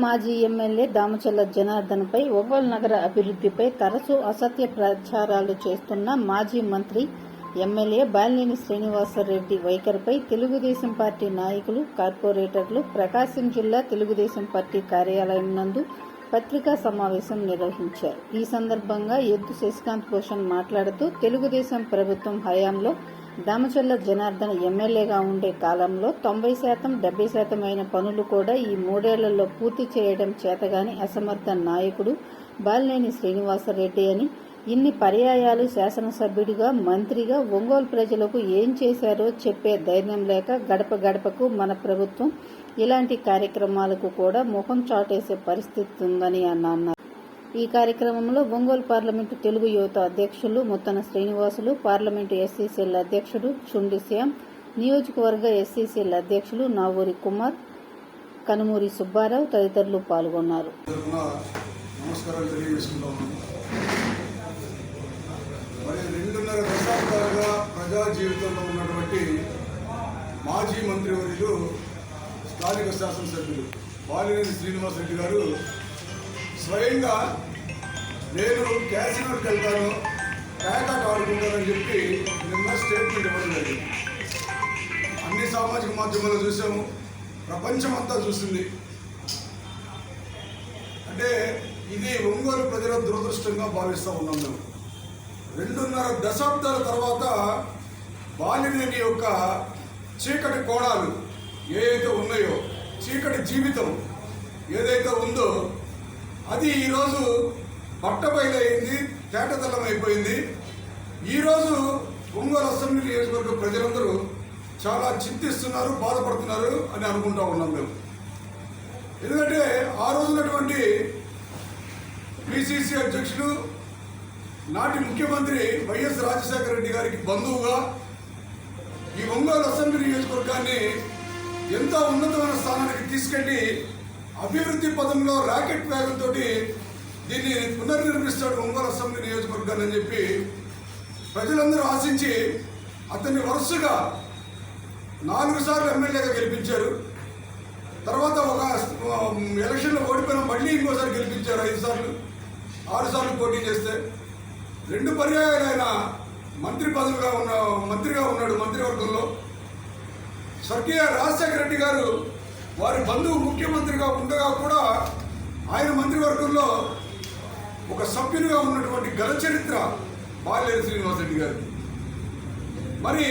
మాజీ ఎమ్మెల్యే దామచర్ల జనార్దన్పై ఒంగోలు నగర అభివృద్ధిపై తరచూ అసత్య ప్రచారాలు చేస్తున్న మాజీ మంత్రి ఎమ్మెల్యే బాలినేని శ్రీనివాసరెడ్డి వైఖరిపై తెలుగుదేశం పార్టీ నాయకులు, కార్పొరేటర్లు ప్రకాశం జిల్లా తెలుగుదేశం పార్టీ కార్యాలయం నందు పత్రికా సమావేశం నిర్వహించారు. ఈ సందర్భంగా ఎద్దు శశికాంత్ భూషణ్ మాట్లాడుతూ తెలుగుదేశం ప్రభుత్వం హయాంలో దామచర్ల జనార్దన్ ఎమ్మెల్యేగా ఉండే కాలంలో 90%, 70% అయిన పనులు కూడా ఈ 3 ఏళ్లలో పూర్తి చేయడం చేతగాని అసమర్థ నాయకుడు బాలినేని శ్రీనివాసరెడ్డి అని, ఇన్ని పర్యాయాలు శాసనసభ్యుడిగా, మంత్రిగా ఒంగోలు ప్రజలకు ఏం చేశారో చెప్పే ధైర్యం లేక గడప గడపకు మన ప్రభుత్వం ఇలాంటి కార్యక్రమాలకు కూడా ముఖం చాటేసే పరిస్థితి ఉందని అన్నారు. ఈ కార్యక్రమంలో ఒంగోలు పార్లమెంటు తెలుగు యువత అధ్యక్షులు ముత్తన శ్రీనివాసులు, పార్లమెంటు ఎస్సీసీఎల్ అధ్యక్షుడు చుండి శ్యామ్, నియోజకవర్గ ఎస్సీసీఎల్ అధ్యక్షులు నావూరి కుమార్, కనుమూరి సుబ్బారావు తదితరులు పాల్గొన్నారు. ప్రజా జీవితంలో ఉన్నటువంటి మాజీ మంత్రివర్యులు, స్థానిక శాసనసభ్యులు బాలినేని శ్రీనివాసరెడ్డి గారు స్వయంగా నేను క్యాసినోకి వెళ్తాను, ప్యాకాట్ ఆడుకుంటానని చెప్పి నిన్న స్టేట్మెంట్ ఇవ్వడం జరిగింది. అన్ని సామాజిక మాధ్యమాల్లో చూసాము, ప్రపంచం అంతా చూసింది. అంటే ఇది ఒంగోలు ప్రజల దురదృష్టంగా భావిస్తూ ఉన్నాం. మేము 2.5 దశాబ్దాల తర్వాత బాలినేని యొక్క చీకటి కోణాలు ఏదైతే ఉన్నాయో, చీకటి జీవితం ఏదైతే ఉందో అది ఈరోజు పట్టబయలైంది, తేటతెల్లం అయిపోయింది. ఈరోజు ఒంగోలు అసెంబ్లీ నియోజకవర్గ ప్రజలందరూ చాలా చింతిస్తున్నారు, బాధపడుతున్నారు అని అనుకుంటా ఉన్నాం మేము. ఎందుకంటే ఆ రోజునటువంటి పిసిసి అధ్యక్షులు, నాటి ముఖ్యమంత్రి వైఎస్ రాజశేఖర రెడ్డి గారికి బంధువుగా ఈ ఒంగోలు అసెంబ్లీ నియోజకవర్గాన్ని ఎంతో ఉన్నతమైన స్థానానికి తీసుకెళ్లి అభివృద్ధి పదంలో రాకెట్ వేగంతో దీన్ని పునర్నిర్మిస్తాడు ఒంగోలు అసెంబ్లీ నియోజకవర్గాన్ని అని చెప్పి ప్రజలందరూ ఆశించి అతన్ని వరుసగా 4 సార్లు ఎమ్మెల్యేగా గెలిపించారు. తర్వాత ఒక ఎలక్షన్లో ఓడిపోయిన మళ్ళీ ఇంకోసారి గెలిపించారు. 5 సార్లు, 6 సార్లు పోటీ చేస్తే 2 పర్యాయాలు ఆయన మంత్రిగా ఉన్నాడు. మంత్రివర్గంలో స్వర్గీయ రాజశేఖర రెడ్డి గారు వారి బంధువు ముఖ్యమంత్రిగా ఉండగా కూడా ఆయన మంత్రివర్గంలో ఒక సభ్యునిగా ఉన్నటువంటి ఘన చరిత్ర బాలినేని శ్రీనివాసరెడ్డి గారు. మరి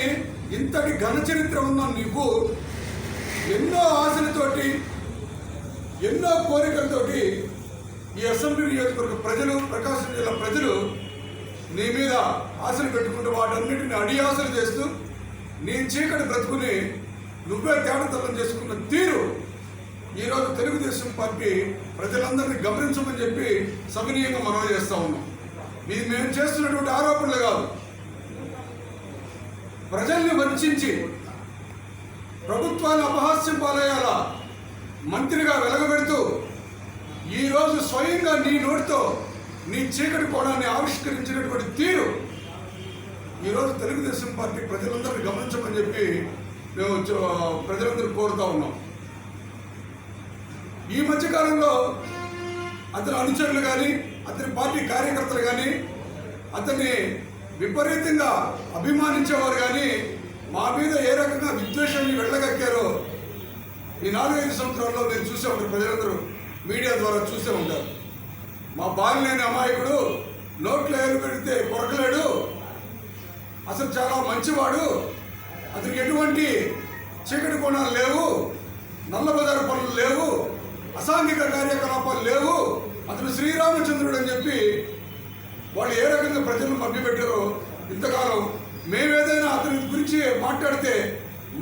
ఇంతటి ఘన చరిత్ర ఉన్న నీకు ఎన్నో ఆశలతోటి, ఎన్నో కోరికలతోటి ఈ అసెంబ్లీ నియోజకవర్గ ప్రజలు, ప్రకాశం జిల్లా ప్రజలు నీ మీద ఆశలు పెట్టుకుంటూ వాటన్నిటిని అడియాసలు చేస్తూ నీ చీకటి బ్రతుకుని నువ్వే తేటతెల్లం చేసుకున్న తీరు ఈరోజు తెలుగుదేశం పార్టీ ప్రజలందరినీ గమనించమని చెప్పి సవినీయంగా మనవి చేస్తూ ఉన్నాం. ఇది మేము చేస్తున్నటువంటి ఆరోపణలు కాదు. ప్రజల్ని వంచి ప్రభుత్వాన్ని అపహాస్యం పాలయ్యాల మంత్రిగా వెలగబెడుతూ ఈరోజు స్వయంగా నీ నోటితో నీ చీకటి కోణాన్ని ఆవిష్కరించినటువంటి తీరు ఈరోజు తెలుగుదేశం పార్టీ ప్రజలందరినీ గమనించమని చెప్పి మేము ప్రజలందరూ కోరుతా ఉన్నాం. ఈ మధ్యకాలంలో అతని అనుచరులు కానీ, అతని పార్టీ కార్యకర్తలు కానీ, అతన్ని విపరీతంగా అభిమానించేవారు కానీ మా మీద ఏ రకంగా విద్వేషాన్ని వెళ్ళగక్కారో ఈ 4-5 సంవత్సరాల్లో మీరు చూసే ఉంటారు. ప్రజలందరూ మీడియా ద్వారా చూసే ఉంటారు. మా బాలినేని అమాయకుడు, నోట్లో ఏలు పెడితే కొరకలేడు, అసలు చాలా మంచివాడు, అతనికి ఎటువంటి చీకటి కోణాలు లేవు, నల్లబజారు పనులు లేవు, అసాంఘిక కార్యకలాపాలు లేవు, అతను శ్రీరామచంద్రుడు అని చెప్పి వాళ్ళు ఏ రకంగా ప్రజలను మభ్యపెట్టారో ఇంతకాలం మేమేదైనా అతని గురించి మాట్లాడితే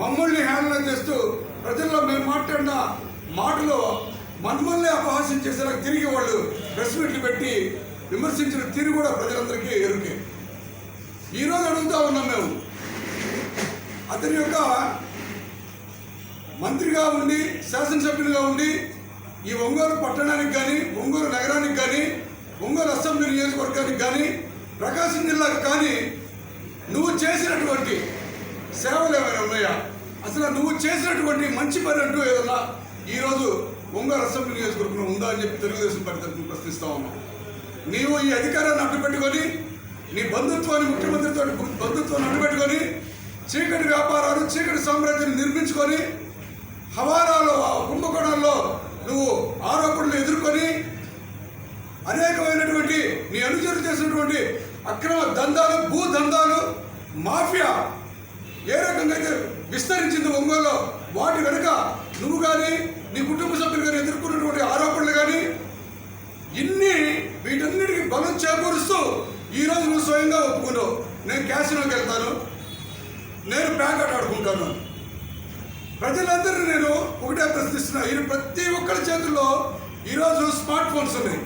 మమ్మల్ని హేళన చేస్తూ ప్రజల్లో మేము మాట్లాడిన మాటలో మమ్మల్ని అపహాస్యం చేసేలా తిరిగి వాళ్ళు ప్రెస్ మీట్లు పెట్టి విమర్శించిన తీరు కూడా ప్రజలందరికీ ఎరుకే. ఈరోజు అడుగుతా ఉన్నాం మేము, అతని యొక్క మంత్రిగా ఉండి, శాసనసభ్యులుగా ఉండి ఈ ఒంగోలు పట్టణానికి కానీ, ఒంగోలు నగరానికి కానీ, ఒంగోలు అసెంబ్లీ నియోజకవర్గానికి కానీ, ప్రకాశం జిల్లాకు కానీ నువ్వు చేసినటువంటి సేవలు ఏమైనా ఉన్నాయా? అసలు నువ్వు చేసినటువంటి మంచి పని అంటూ ఏదన్నా ఈరోజు ఒంగోలు అసెంబ్లీ నియోజకవర్గంలో ఉందా అని చెప్పి తెలుగుదేశం పార్టీ తరఫున ప్రశ్నిస్తా ఉన్నాం. నీవు ఈ అధికారాన్ని అడ్డుపెట్టుకొని, నీ బంధుత్వాన్ని, ముఖ్యమంత్రితో బంధుత్వాన్ని అడ్డుపెట్టుకొని చీకటి వ్యాపారాలు, చీకటి సామ్రాజ్యాన్ని నిర్మించుకొని హవాలాలో, కుంభకోణాల్లో నువ్వు ఆరోపణలు ఎదుర్కొని అనేకమైనటువంటి నీ అనుచరులు చేసినటువంటి అక్రమ దందాలు, భూ దందాలు, మాఫియా ఏ రకంగా అయితే విస్తరించింది ఒంగోలులో, వాటి వెనుక నువ్వు కానీ నీ కుటుంబ సభ్యులు కానీ ఎదుర్కొన్నటువంటి ఆరోపణలు కానీ వీటన్నిటికీ బలం చేకూరుస్తూ ఈరోజు నువ్వు స్వయంగా ఒప్పుకున్నావు. నేను క్యాసినోకి వెళ్తాను, నేను ప్యాకెట్ ఆడుకుంటాను. ప్రజలందరినీ నేను ఒకటే ప్రశ్నిస్తున్నా, ప్రతి ఒక్కరి చేతుల్లో ఈరోజు స్మార్ట్ ఫోన్స్ ఉన్నాయి.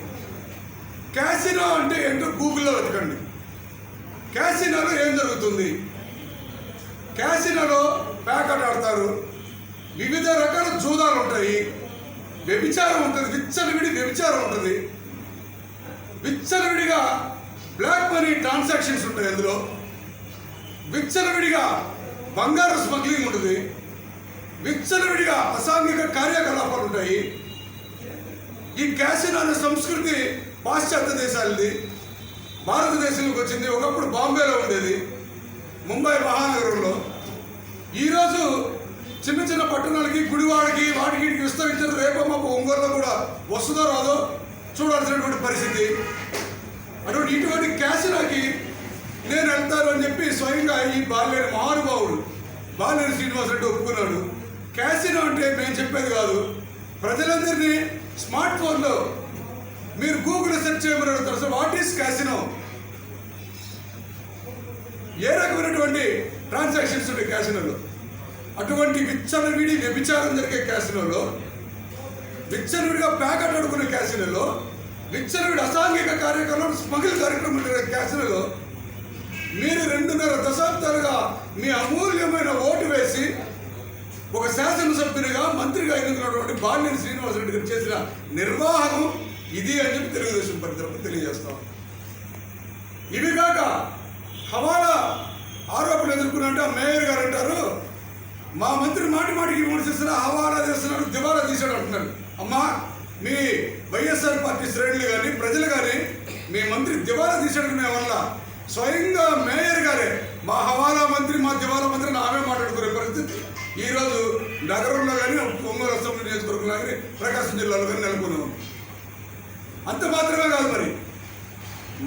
క్యాసినో అంటే ఏంటో గూగుల్లో వెతకండి. క్యాసినోలో ఏం జరుగుతుంది? క్యాసినోలో ప్యాకెట్ ఆడతారు, వివిధ రకాల జూదాలు ఉంటాయి, వ్యభిచారం ఉంటుంది, విచ్చలవిడి వ్యభిచారం ఉంటుంది, విచ్చలవిడిగా బ్లాక్ మనీ ట్రాన్సాక్షన్స్ ఉంటాయి, అందులో విచ్చలవిడిగా బంగారు స్మగ్లింగ్ ఉంటుంది, విచ్చలవిడిగా అసాంఘిక కార్యకలాపాలు ఉంటాయి. ఈ క్యాసినో అనే సంస్కృతి పాశ్చాత్య దేశాలది, భారతదేశంలోకి వచ్చింది. ఒకప్పుడు బాంబేలో ఉండేది, ముంబై మహానగరంలో. ఈరోజు చిన్న చిన్న పట్టణాలకి, గుడివాడకి, వాటికి విస్తరించారు. రేపో మాకు ఒంగోలులో కూడా వస్తుందో రాదో చూడాల్సినటువంటి పరిస్థితి. ఇటువంటి క్యాసినోకి నేను వెళ్తాను అని చెప్పి స్వయంగా ఈ బాలినేని మహానుభావుడు బాలినేని శ్రీనివాసరెడ్డి ఒప్పుకున్నాడు. క్యాసినో అంటే మేము చెప్పేది కాదు, ప్రజలందరినీ స్మార్ట్ ఫోన్లో మీరు గూగుల్ సెర్చ్ చేయమని అడుగుతారు. Sir, what is casino? ఏ రకమైనటువంటి ట్రాన్సాక్షన్స్ ఉంటాయి క్యాసినోలో? అటువంటి విచ్చలవిడి వ్యభిచారం జరిగే క్యాసినోలో, విచ్చలవిడిగా ప్యాకెట్ అడుగునే క్యాసినోలో, విచ్చలవిడి అసాంఘిక కార్యక్రమం, స్మగిల్ కార్యక్రమం జరిగే క్యాసినోలో మీరు 2.5 దశాబ్దాలుగా మీ అమూల్యమైన ఓటు వేసి ఒక శాసనసభ్యునిగా, మంత్రిగా ఎన్నుకున్నటువంటి బాలినేని శ్రీనివాసరెడ్డి గారు చేసిన నిర్వాహకం ఇది అని చెప్పి తెలుగుదేశం పార్టీ తెలియజేస్తాం. ఇవి కాక హవాలా ఆరోపణలు ఎదుర్కొన్నట్టు మేయర్ గారు అంటారు, మా మంత్రి మాటి మాటికి విమర్శిస్తున్నా, హవాలా చేస్తున్నారు, దివాలా తీసాడు అంటున్నారు. అమ్మా, మీ వైఎస్ఆర్ పార్టీ శ్రేణులు కానీ ప్రజలు కానీ మీ మంత్రి దివాలా తీసాడుకునే వల్ల స్వయంగా మేయర్ గారే మా హవాలా మంత్రి, మా దివాలా మంత్రి ఆమె మాట్లాడుకునే పరిస్థితి ఈరోజు నగరంలో కానీ, ఒంగోలు అసెంబ్లీ నియోజకవర్గంలో కానీ, ప్రకాశం జిల్లాలో కానీ నెలకొన్నాం. అంత మాత్రమే కాదు, మరి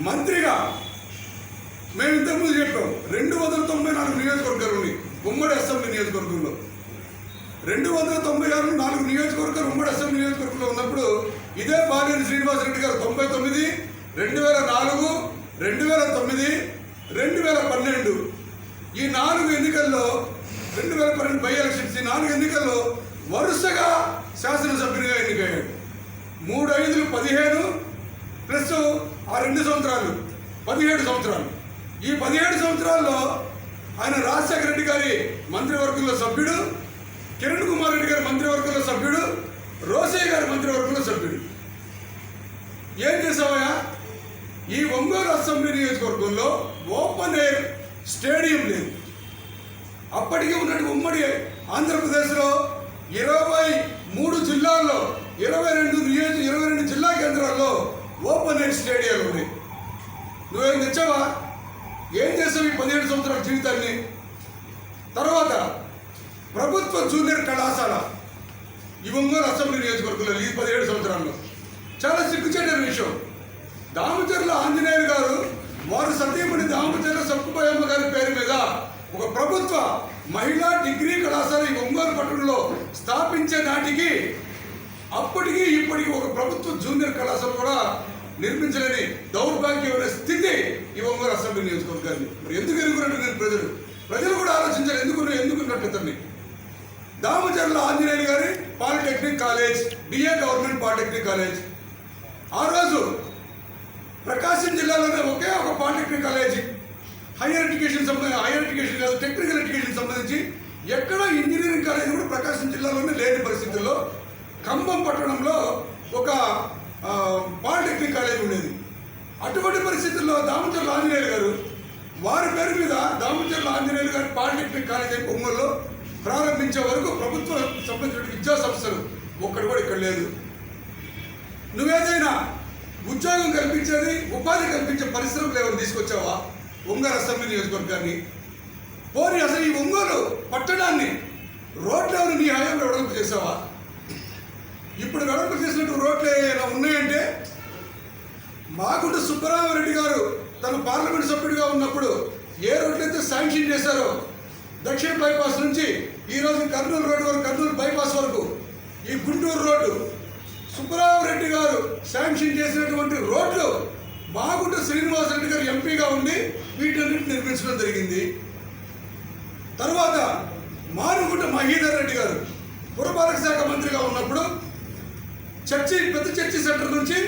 మంత్రిగా మేము ఇంతకుముందు చెప్పాం 294 నియోజకవర్గాలు ఉన్నాయి ఉమ్మడి అసెంబ్లీ నియోజకవర్గంలో. 296 నియోజకవర్గాలు ఉమ్మడి అసెంబ్లీ నియోజకవర్గంలో ఉన్నప్పుడు ఇదే బాలినేని శ్రీనివాసరెడ్డి గారు 99, 2004, 2009, 2012 ఈ 4 ఎన్నికల్లో, 2012 బై ఎలక్షన్స్, ఈ 4 ఎన్నికల్లో వరుసగా శాసనసభ్యునిగా ఎన్నికయ్యాడు. 3 5 15 ప్లస్ ఆ 2 సంవత్సరాలు 17 సంవత్సరాలు. ఈ 17 సంవత్సరాల్లో ఆయన రాజశేఖర రెడ్డి గారి మంత్రివర్గంలో సభ్యుడు, కిరణ్ కుమార్ రెడ్డి గారి మంత్రివర్గంలో సభ్యుడు, రోసయ్య గారి మంత్రివర్గంలో సభ్యుడు. ఏం చేసావయ్యా? ఈ ఒంగోలు అసెంబ్లీ నియోజకవర్గంలో ఓపెన్ ఎయిర్ స్టేడియం లేదు. అప్పటికి ఉన్నట్టు ఉమ్మడి ఆంధ్రప్రదేశ్లో 23 జిల్లాల్లో 22 జిల్లా కేంద్రాల్లో ఓపెన్ ఎయిర్ స్టేడియాలు ఉన్నాయి. నువ్వేం తెచ్చావా? ఏం చేసావు ఈ 17 సంవత్సరాల జీవితాన్ని? తర్వాత ప్రభుత్వ జూనియర్ కళాశాల ఈ ఒంగోలు అసెంబ్లీ నియోజకవర్గంలో ఈ 17 సంవత్సరాల్లో చాలా సిగ్గుచేటైన విషయం. దామచర్ల ఆంజనేయులు గారు వారు సతీమణి దామచర్ల సక్కుబయ్యమ్మ గారి పేరు మీద ఒక ప్రభుత్వ మహిళా డిగ్రీ కళాశాల ఈ ఒంగోలు పట్టణంలో స్థాపించే నాటికి అప్పటికి ఇప్పటికి ఒక ప్రభుత్వ జూనియర్ కళాశాల కూడా నిర్మించలేని దౌర్భాగ్యమైన స్థితి ఈ ఒంగోలు అసెంబ్లీ నియోజకవర్గాన్ని. మరి ఎందుకు ఎన్నుకున్నట్టు నేను ప్రజలు కూడా ఆలోచించాలి, ఎందుకున్నట్టు ఇతన్ని. దామచర్ల ఆంజనేయులు గారి polytechnic college, DA government polytechnic college. ఆ రోజు ప్రకాశం జిల్లాలోనే ఒకే ఒక పాలిటెక్నిక్ కాలేజీ, హైయర్ ఎడ్యుకేషన్ కాదు, టెక్నికల్ ఎడ్యుకేషన్ సంబంధించి ఎక్కడో ఇంజనీరింగ్ కాలేజీ కూడా ప్రకాశం జిల్లాలోనే లేని పరిస్థితుల్లో ఖమ్మం పట్టణంలో ఒక పాలిటెక్నిక్ కాలేజీ ఉండేది. అటువంటి పరిస్థితుల్లో దామచర్ల ఆంజనేయులు గారు వారి పేరు మీద దామచర్ల ఆంజనేయులు గారి పాలిటెక్నిక్ కాలేజీ ఒంగోలులో ప్రారంభించే వరకు ప్రభుత్వం సంబంధించిన విద్యా సంస్థలు ఒక్కటి కూడా ఇక్కడ లేదు. నువ్వేదైనా ఉద్యోగం కల్పించేది, ఉపాధి కల్పించే పరిశ్రమలు ఏమైనా తీసుకొచ్చావా ఒంగోలు అసెంబ్లీ నియోజకవర్గాన్ని? పోనీ అసలు ఈ ఒంగోలు పట్టణాన్ని రోడ్లు ఎవరు నీ హయాంలో వెడల్పు చేసావా? ఇప్పుడు వెడల్పు చేసినట్టు రోడ్లు ఏమైనా ఉన్నాయంటే మాగుంట సుబ్బరామరెడ్డి గారు తన పార్లమెంట్ సభ్యుడిగా ఉన్నప్పుడు ఏ రోడ్లైతే శాంక్షన్ చేశారో, దక్షిణ బైపాస్ నుంచి ఈరోజు కర్నూలు రోడ్డు వరకు, కర్నూలు బైపాస్ వరకు, ఈ గుంటూరు రోడ్డు సుబ్బరామరెడ్డి గారు శాంక్షన్ చేసినటువంటి రోడ్లు మాగుంట శ్రీనివాసరెడ్డి గారు ఎంపీగా ఉండి వీటన్నిటిని నిర్మించడం జరిగింది. తర్వాత మానుగుంట మహీధర్ రెడ్డి గారు పురపాలక శాఖ మంత్రిగా ఉన్నప్పుడు పెద్ద చర్చి సెంటర్ నుంచి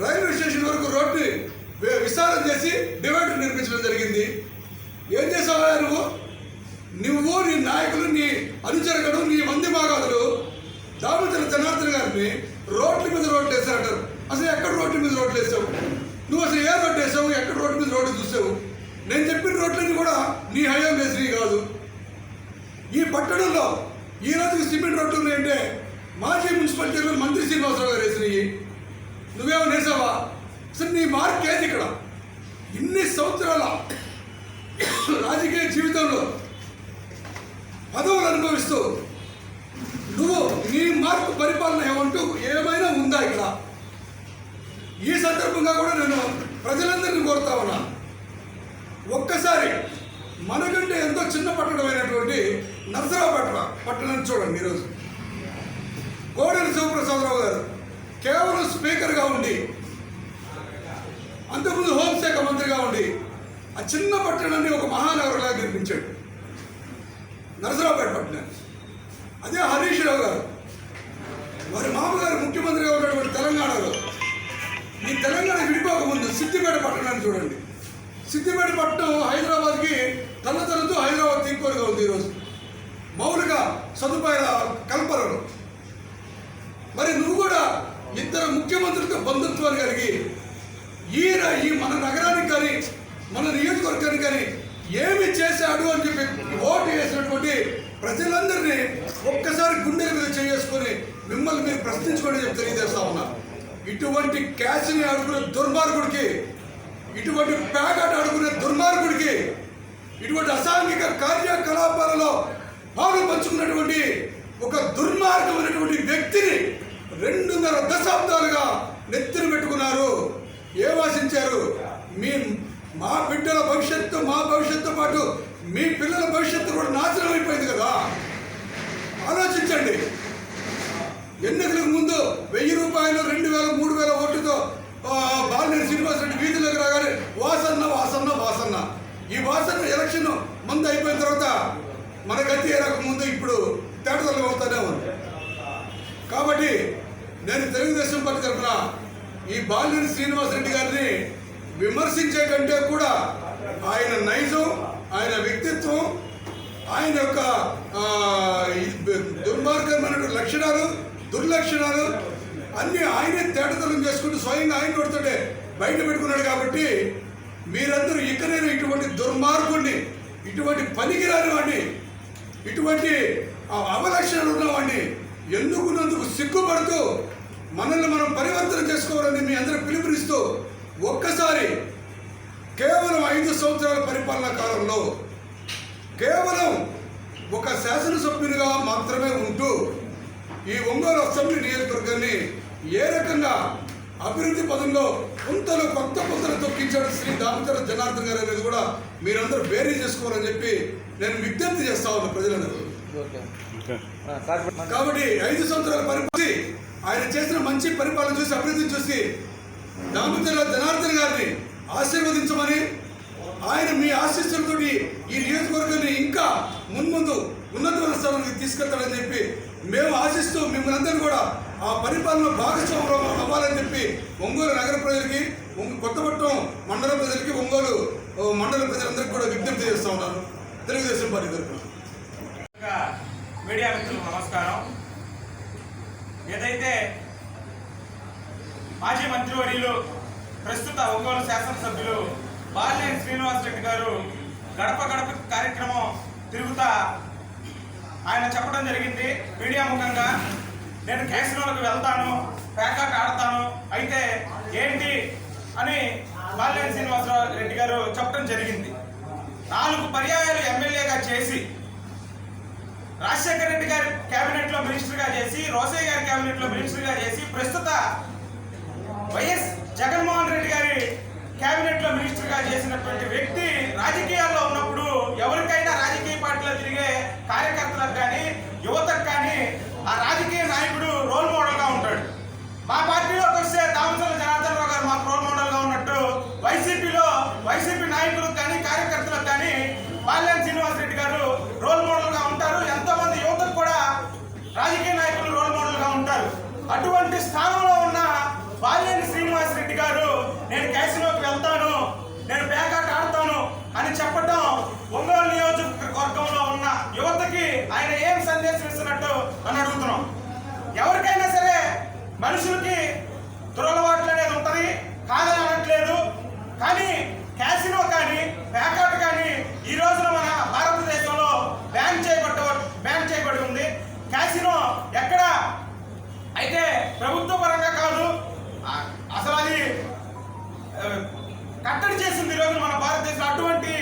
రైల్వే స్టేషన్ వరకు రోడ్ని విస్తారం చేసి డివైడర్ నిర్మించడం జరిగింది. ఏం చేసావా నువ్వు నీ నాయకులు, నీ అనుచరులు, నీ మంది భాగాలు దామోదర జనార్దన్ గారిని రోడ్ల మీద రోడ్లు వేసారంటారు. అసలు ఎక్కడ రోడ్ల మీద రోడ్లు వేసావు? నువ్వు అసలు ఏ రోడ్డు వేసావు? ఎక్కడ రోడ్డు మీద రోడ్డు చూసావు? నేను చెప్పిన రోడ్లన్నీ కూడా నీ హయాం వేసినవి కాదు. ఈ పట్టణంలో ఈ రోజుకి సిమెంట్ రోడ్లు ఉన్నాయంటే మాజీ మున్సిపల్ చైర్మన్ మంత్రి శ్రీనివాసరావు గారు వేసినవి. నువ్వేమో వేసావా? అసలు నీ మార్క్ ఏది? ఇక్కడ ఇన్ని సంవత్సరాల రాజకీయ జీవితంలో పదవులు అనుభవిస్తూ నువ్వు నీ మార్పు పరిపాలన ఏమంటూ ఏమైనా ఉందా ఇక్కడ? ఈ సందర్భంగా కూడా నేను ప్రజలందరినీ కోరుతా ఉన్నా, ఒక్కసారి మనకంటే ఎంతో చిన్న పట్టణమైనటువంటి నరసరావుపేట పట్టణాన్ని చూడండి. ఈరోజు కోడెల శివప్రసాదరావు గారు కేవలం స్పీకర్గా ఉండి, అంతకుముందు హోంశాఖ మంత్రిగా ఉండి ఆ చిన్న పట్టణాన్ని ఒక మహానగరంగా నిర్మించాడు, నరసరావుపేట పట్టణాన్ని. అదే హరీష్ రావు గారు వారి మామగారు ముఖ్యమంత్రిగా ఉన్నటువంటి తెలంగాణలో, ఈ తెలంగాణ విడిపోకముందు సిద్దిపేట పట్టణాన్ని చూడండి. సిద్దిపేట పట్టణం హైదరాబాద్కి తల్లతలతో హైదరాబాద్ తీకోరుగా ఉంది. ఈరోజు మౌలిక సదుపాయాల కల్పనలో మరి నువ్వు కూడా ఇద్దరు ముఖ్యమంత్రులతో బంధుత్వాన్ని కలిగి ఈ మన నగరానికి కానీ మన నియోజకవర్గానికి కానీ ఏమి చేశాడు అని చెప్పి ఓటు వేసినటువంటి ప్రజలందరినీ ఒక్కసారి గుండెల మీద చేసుకొని మిమ్మల్ని మీరు ప్రశ్నించుకోండి చెప్పి తెలియజేస్తా ఉన్నా. ఇటువంటి క్యాచ్ని ఆడుకునే దుర్మార్గుడికి, ఇటువంటి ప్యాకెట్ ఆడుకునే దుర్మార్గుడికి, ఇటువంటి అసాంఘిక కార్యకలాపాలలో పాలు పంచుకున్నటువంటి ఒక దుర్మార్గమైనటువంటి వ్యక్తిని 2.5 దశాబ్దాలుగా నెత్తిన పెట్టుకున్నారు. ఏం ఆశించారు? మా బిడ్డల భవిష్యత్తు, మా భవిష్యత్తు పాటు మీ పిల్లల భవిష్యత్తు కూడా నాశనం అయిపోయింది కదా. ఆలోచించండి. ఎన్నికలకు ముందు 1000 రూపాయలు, 2000, 3000 ఓటుతో బాలినేని శ్రీనివాసరెడ్డి వీధులకు రాగానే వాసన్న వాసన్న వాసన్న. ఈ వాసన్న ఎలక్షన్ ముందు అయిపోయిన తర్వాత మన గతి ఏ రకముందు ఇప్పుడు తేటతలు అవుతానే ఉంది. కాబట్టి నేను తెలుగుదేశం పార్టీ తరఫున ఈ బాలినేని శ్రీనివాసరెడ్డి గారిని విమర్శించే కంటే కూడా ఆయన నైజం, ఆయన వ్యక్తిత్వం, ఆయన యొక్క దుర్మార్గమైన లక్షణాలు, దుర్లక్షణాలు అన్నీ ఆయనే తేటతలం చేసుకుంటూ స్వయంగా ఆయన కొడుతుంటే బయట పెట్టుకున్నాడు. కాబట్టి మీరందరూ ఇకనైనా ఇటువంటి దుర్మార్గుడిని, ఇటువంటి పనికిరాని వాడిని, ఇటువంటి అవలక్షణాలు ఉన్నవాడిని ఎన్నుకున్నందుకు సిగ్గుపడుతూ మనల్ని మనం పరివర్తన చేసుకోవాలని మీ అందరూ పిలుపునిస్తూ ఒక్కసారి కేవలం 5 సంవత్సరాల పరిపాలనా కాలంలో కేవలం ఒక శాసనసభ్యునిగా మాత్రమే ఉంటూ ఈ ఒంగోలు అసెంబ్లీ నియోజకవర్గాన్ని ఏ రకంగా అభివృద్ధి పదంలో కొత్త పుంతలు తొక్కించాడు శ్రీ దామోదర జనార్దన్ గారు అనేది కూడా మీరందరూ బేరీ చేసుకోవాలని చెప్పి నేను విజ్ఞప్తి చేస్తా ఉన్నా ప్రజలందరూ. కాబట్టి 5 సంవత్సరాల పరిపాలన ఆయన చేసిన మంచి పరిపాలన చూసి, అభివృద్ధిని చూసి దామోదర జనార్దన్ గారిని ఆశీర్వదించమని, ఆయన మీ ఆశీస్సులతో ఈ నియోజకవర్గాన్ని ఇంకా మున్ముందు ఉన్నతమైన స్థానానికి తీసుకెళ్తాడని చెప్పి మేము ఆశిస్తూ మిమ్మల్ని అందరూ కూడా ఆ పరిపాలన భాగస్వామ్యం అవ్వాలని చెప్పి ఒంగోలు నగర ప్రజలకి, కొత్తపట్నం మండల ప్రజలకి, ఒంగోలు మండల ప్రజలందరికీ కూడా విజ్ఞప్తి చేస్తూ ఉన్నాను తెలుగుదేశం పార్టీ తరఫున. మీడియా మిత్రులకు నమస్కారం. ఏదైతే మాజీ మంత్రివర్యులు, ప్రస్తుత ఒంగోలు శాసనసభ్యులు బాలినేని శ్రీనివాసరెడ్డి గారు గడప గడప కార్యక్రమం తిరుగుతా ఆయన చెప్పడం జరిగింది మీడియా ముఖంగా, నేను కేసులకు వెళ్తాను, ప్యాకాట్ ఆడతాను, అయితే ఏంటి అని బాలినేని శ్రీనివాసరావు రెడ్డి గారు చెప్పడం జరిగింది. 4 పర్యాయాలు ఎమ్మెల్యేగా చేసి, రాజశేఖర రెడ్డి గారి కేబినెట్ లో మినిస్టర్ గా చేసి, రోసయ్య గారి కేబినెట్ లో మినిస్టర్ గా చేసి, ప్రస్తుత వైఎస్ జగన్మోహన్ రెడ్డి గారి కేబినెట్ లో మినిస్టర్ గా చేసినటువంటి వ్యక్తి రాజకీయాల్లో ఉన్నప్పుడు ఎవరికైనా రాజకీయ పార్టీలో తిరిగే కార్యకర్తలకు కానీ యువతకు కానీ ఆ రాజకీయ నాయకుడు రోల్ మోడల్ గా ఉంటాడు. మా పార్టీలోకి వస్తే దామచర్ల జనార్దన్ రావు గారు మాకు రోల్ మోడల్ గా ఉన్నట్టు వైసీపీ నాయకులకు కానీ కార్యకర్తలకు కానీ బాలినేని శ్రీనివాస్ రెడ్డి గారు రోల్ మోడల్ గా ఉంటారు. ఎంతో మంది యువతకు కూడా రాజకీయ నాయకులు రోల్ మోడల్ గా ఉంటారు. అటువంటి స్థానంలో ఉన్న బాలినేని శ్రీనివాస్ రెడ్డి గారు నేను క్యాసినోకి వెళ్తాను, నేను ప్యాకాట్ ఆడతాను అని చెప్పడం ఒంగోలు నియోజకవర్గంలో ఉన్న యువతకి ఆయన ఏం సందేశం ఇస్తున్నట్టు అని అడుగుతున్నాం. ఎవరికైనా సరే మనుషులకి దురలవాట్లు అనేది ఉంటుంది, కాదని అనట్లేదు. కానీ క్యాసినో కానీ ప్యాకాట్ కానీ ఈ రోజున మన భారతదేశంలో బ్యాన్ చేయబడి ఉంది. క్యాసినో ఎక్కడ అయితే ప్రభుత్వ పరంగా కాదు, అసలు అది కట్టడి చేసింది ఈ రోజున మన భారతదేశం. అటువంటి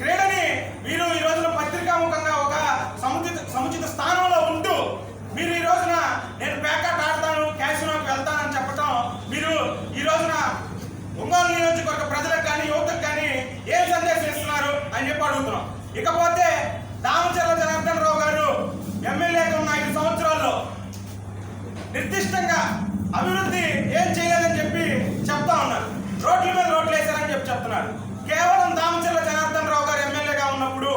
క్రీడని మీరు ఈ రోజున పత్రికాముఖంగా ఒక సముచిత స్థానంలో ఉంటూ మీరు ఈ రోజున నేను ప్యాకాట్ ఆడతాను, క్యాసినోకి వెళ్తానని చెప్పటం మీరు ఈ రోజున ఒంగోలు నియోజకవర్గ ప్రజలకు కానీ యువతకు కానీ ఏం సందేశం ఇస్తున్నారు అని చెప్పి అడుగుతున్నాం. ఇకపోతే దామచర్ల జనార్దన్ రావు గారు ఎమ్మెల్యేగా ఉన్న 5 సంవత్సరాల్లో నిర్దిష్టంగా అభివృద్ధి ఏం చేయలేదని చెప్పి చెప్తా ఉన్నారు. రోడ్ల మీద రోడ్లు వేశారని చెప్పి చెప్తున్నారు. కేవలం దామచర్ల జనార్దన్ రావు గారు ఎమ్మెల్యేగా ఉన్నప్పుడు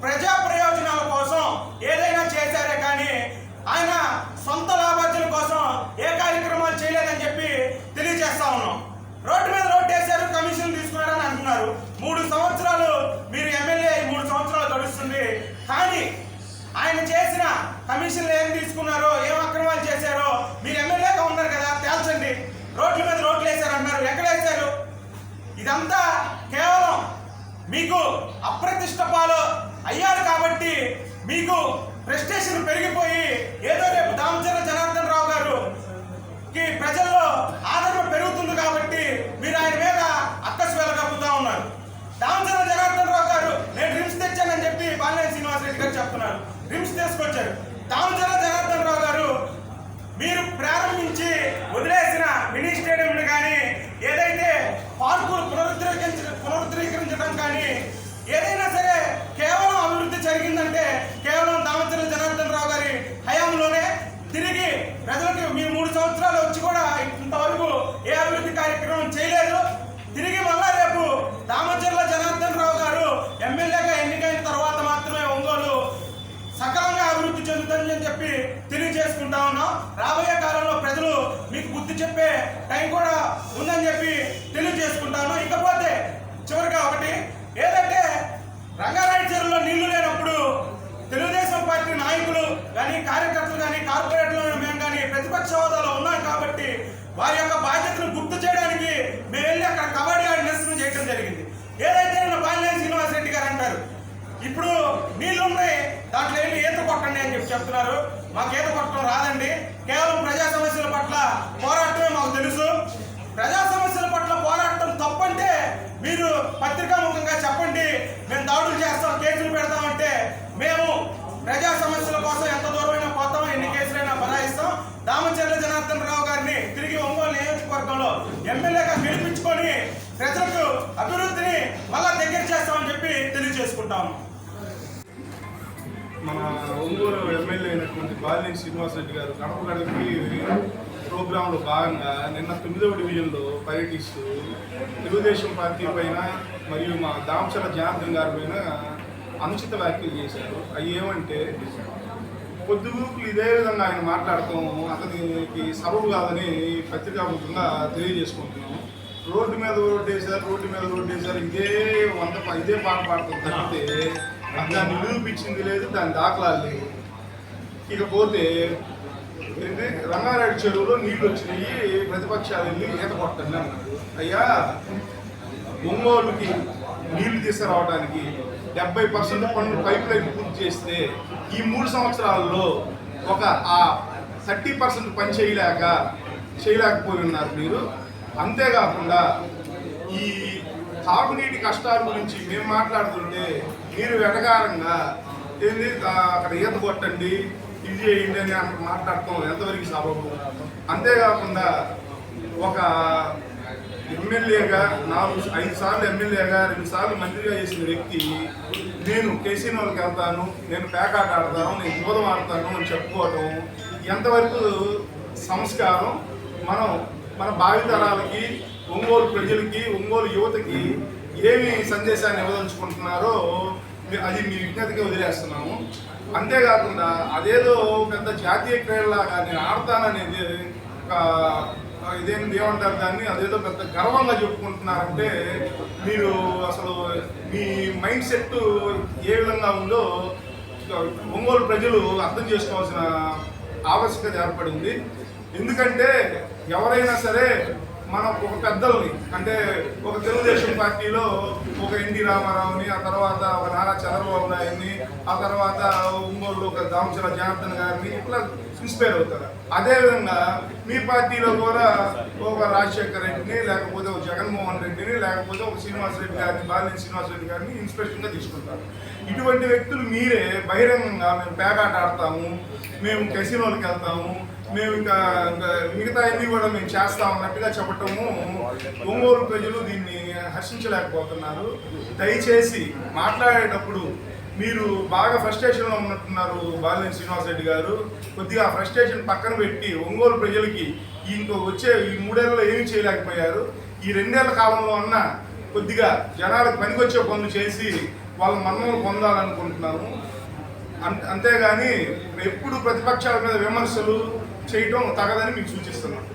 ప్రజా ప్రయోజనాల కోసం ఏదైనా చేశారే కానీ ఆయన సొంత లాభార్జన కోసం ఏ కార్యక్రమాలు చేయలేదని చెప్పి తెలియజేస్తా ఉన్నాం. రోడ్డు మీద రోడ్డు వేశారు, కమిషన్ తీసుకున్నారని అంటున్నారు. 3 సంవత్సరాలు మీరు ఎమ్మెల్యే 3 సంవత్సరాలు గడుస్తుంది. కానీ ఆయన చేసిన కమిషన్లు ఏం తీసుకున్నారో, ఏం అక్రమాలు చేశారో మీరు ఎమ్మెల్యేగా ఉన్నారు కదా, తేల్చండి. రోడ్ల మీద రోడ్లు వేశారు అంటున్నారు, ఎక్కడ వేశారు? ఇదంతా కేవలం మీకు అప్రతిష్ట పాలు అయ్యారు కాబట్టి మీకు ప్రెస్టేషన్ పెరిగిపోయి ఏదో రేపు దామచర్ల జనార్దన్ రావు గారు ప్రజల్లో ఆదరణ పెరుగుతుంది కాబట్టి మీరు ఆయన మీద అక్కసు వెలగప్పుతా ఉన్నారు. దామచర్ల జనార్దన్ రావు గారు నేను రిమ్స్ తెచ్చానని చెప్పి బాలినేని శ్రీనివాస్ రెడ్డి గారు చెప్తున్నారు. రిమ్స్ తీసుకొచ్చారు. దామచర్ల జనార్దన్ రావు గారు మీరు ప్రారంభించి వదిలేసిన మినీ స్టేడియంలు కానీ ఏదైతే పార్కులు పునరుద్ధరించడం కానీ ఏదైనా సరే కేవలం అభివృద్ధి జరిగిందంటే కేవలం దామచర్ల జనార్దన్ రావు గారి హయాంలోనే. తిరిగి ప్రజలకు మీరు 3 సంవత్సరాలు వచ్చి కూడా ఇంతవరకు ఏ అభివృద్ధి కార్యక్రమం చేయలేదు. తిరిగి మళ్ళా రేపు దామచర్ల జనార్దన్ రావు గారు ఎమ్మెల్యేగా ఎన్నికైన తర్వాత మాత్రమే ఒంగోలు సకలంగా అభివృద్ధి చెందుతుందని చెప్పి తెలియజేసుకుంటా ఉన్నాం. రాబోయే కాలంలో ప్రజలు మీకు బుద్ధి చెప్పే టైం కూడా ఉందని చెప్పి తెలియజేసుకుంటాను. ఇకపోతే చివరిగా ఒకటి ఏదంటే రంగారాయుడు చెరువులో నీళ్లు లేనప్పుడు తెలుగుదేశం పార్టీ నాయకులు కానీ కార్యకర్తలు కానీ కార్పొరేట్లో మేము కానీ ప్రతిపక్ష హోదాలో ఉన్నాం కాబట్టి వారి యొక్క బాధ్యతను గుర్తు చేయడానికి మేము వెళ్ళి అక్కడ కబడ్డీ ఆడి నిరసన చేయడం జరిగింది. ఏదైతే బాలినేని శ్రీనివాస్ రెడ్డి గారు అంటారు ఇప్పుడు నీళ్లు ఉన్నాయి దాంట్లో వెళ్ళి ఈత కొట్టండి అని చెప్పి చెప్తున్నారు. మాకు ఈత కొట్టడం రాదండి. కేవలం ప్రజా సమస్యల పట్ల పోరాటమే మాకు తెలుసు. ప్రజా సమస్యల పట్ల పోరాటం తప్పంటే మీరు పత్రికాముఖంగా చెప్పండి, మేము దాడులు చేస్తాం, కేసులు పెడతామంటే మేము ప్రజా సమస్యల కోసం ఎంత దూరమైనా పోతాం, ఎన్ని కేసులైనా బనాయిస్తాం. దామచర్ల జనార్దన్ రావు గారిని తిరిగి ఒంగోలు నియోజకవర్గంలో ఎమ్మెల్యేగా గెలిపించుకొని ప్రజలకు అభివృద్ధిని మళ్ళా దగ్గర చేస్తామని చెప్పి తెలియజేసుకుంటాము. మన ఒంగోలు ఎమ్మెల్యే అయినటువంటి బాలినేని శ్రీనివాస్ రెడ్డి గారు గడప గడపకి ప్రోగ్రాంలో భాగంగా నిన్న 9వ డివిజన్లో పర్యటిస్తూ తెలుగుదేశం పార్టీ పైన మరియు మా దామచర్ల జనార్దన్ గారి పైన అనుచిత వ్యాఖ్యలు చేశారు. అవి ఏమంటే పొద్దుగూకులు ఇదే విధంగా ఆయన మాట్లాడటం అతనికి సబబు కాదని పత్రికాముఖంగా తెలియజేసుకుంటున్నాం. రోడ్డు మీద రోడ్డు వేశారు ఇదే పాట పాడుతుంది తప్పితే దాన్ని నిరూపించింది లేదు, దాని దాఖలాలు లేవు. ఇకపోతే రంగారెడ్డి చెరువులో నీళ్ళు వచ్చినాయి, ప్రతిపక్షాలు వెళ్ళి ఈత కొట్టండి అన్నారు. అయ్యా ఒంగోలుకి నీళ్లు తీసుకురావడానికి 70% పనులు పైప్ లైన్ పూర్తి చేస్తే ఈ 3 సంవత్సరాల్లో ఒక 30% పని చేయలేక చేయలేకపోయి ఉన్నారు మీరు. అంతేకాకుండా ఈ తాగునీటి కష్టాల గురించి మేము మాట్లాడుతుంటే మీరు వెటకారంగా ఏంది అక్కడ ఈత కొట్టండి ఇది చేయండి అని మాట్లాడటం ఎంతవరకు సబబు? అంతేకాకుండా ఒక ఎమ్మెల్యేగా 5 సార్లు ఎమ్మెల్యేగా 2 సార్లు మంత్రిగా చేసిన వ్యక్తి నేను కేసీనోళ్ళకి వెళ్తాను, నేను పేకాట ఆడతాను, నేను బోధం ఆడతాను అని చెప్పుకోవటం ఎంతవరకు సంస్కారం? మన భావితరాలకి, ఒంగోలు ప్రజలకి, ఒంగోలు యువతకి ఏమి సందేశాన్ని ఇవ్వదలుచుకుంటున్నారో అది మీ విజ్ఞతగా వదిలేస్తున్నాము. అంతేకాకుండా అదేదో పెద్ద జాతీయ క్రీడలాగా నేను ఆడతాననేది ఇదేంటి ఏమంటారు దాన్ని, అదేదో పెద్ద గర్వంగా చెప్పుకుంటున్నారంటే మీరు అసలు మీ మైండ్ సెట్ ఏ విధంగా ఉందో ఒంగోలు ప్రజలు అర్థం చేసుకోవాల్సిన ఆవశ్యకత ఏర్పడింది. ఎందుకంటే ఎవరైనా సరే మనం ఒక పెద్దల్ని, అంటే ఒక తెలుగుదేశం పార్టీలో ఒక ఎన్టీ రామారావుని, ఆ తర్వాత ఒక నారా చంద్రబాబు నాయుడిని, ఆ తర్వాత ఒంగోలు ఒక దామచల జనార్దన్ గారిని ఇట్లా ఇన్స్పైర్ అవుతారు. అదేవిధంగా మీ పార్టీలో కూడా ఒక రాజశేఖర్ రెడ్డిని, లేకపోతే ఒక జగన్మోహన్ రెడ్డిని, లేకపోతే ఒక శ్రీనివాస్ రెడ్డి గారిని, బాలినేని శ్రీనివాస్ రెడ్డి గారిని ఇన్స్పిరేషన్గా తీసుకుంటారు. ఇటువంటి వ్యక్తులు మీరే బహిరంగంగా మేము పేకాట ఆడతాము, మేము కెసినోలకు వెళ్తాము, మేము ఇంకా మిగతా అన్ని కూడా మేము చేస్తా ఉన్నట్టుగా చెప్పటము ఒంగోలు ప్రజలు దీన్ని హర్షించలేకపోతున్నారు. దయచేసి మాట్లాడేటప్పుడు మీరు బాగా ఫ్రస్ట్రేషన్లో ఉన్నట్టున్నారు బాలినేని శ్రీనివాస్ రెడ్డి గారు. కొద్దిగా ఆ ఫ్రస్ట్రేషన్ పక్కన పెట్టి ఒంగోలు ప్రజలకి ఇంకో వచ్చే ఈ 3 ఏళ్ళలో ఏమీ చేయలేకపోయారు, ఈ 2 ఏళ్ల కాలంలో అన్న కొద్దిగా జనాలకు పనికొచ్చే పనులు చేసి వాళ్ళ మన్నలు పొందాలనుకుంటున్నాము. అంతేగాని ఎప్పుడు ప్రతిపక్షాల మీద విమర్శలు చేయటం తగదని మీకు సూచిస్తున్నాం.